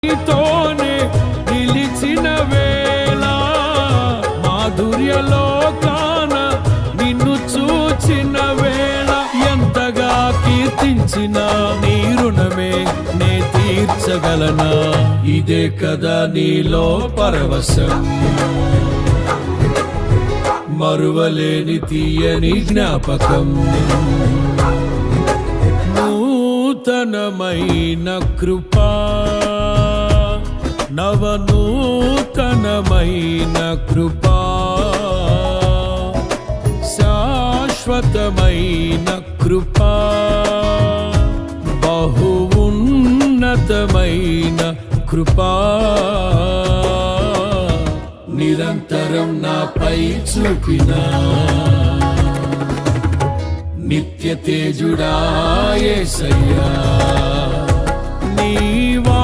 నీతోనే నిలిచిన వేళ మాధుర్యలోకాన నిన్ను చూచిన వేళ ఎంతగా కీర్తించిన నీ రుణమే నే తీర్చగలనా ఇదే కదా నీలో పరవశం మరువలేని తీయని జ్ఞాపకం నూతనమైన కృపా నవనూతనమైన కృపా శాశ్వతమైన కృపా బహు ఉన్నతమైన కృపా నిరంతరం నాపై చూపినా నిత్య తేజుడా యేసయ్యా నీవా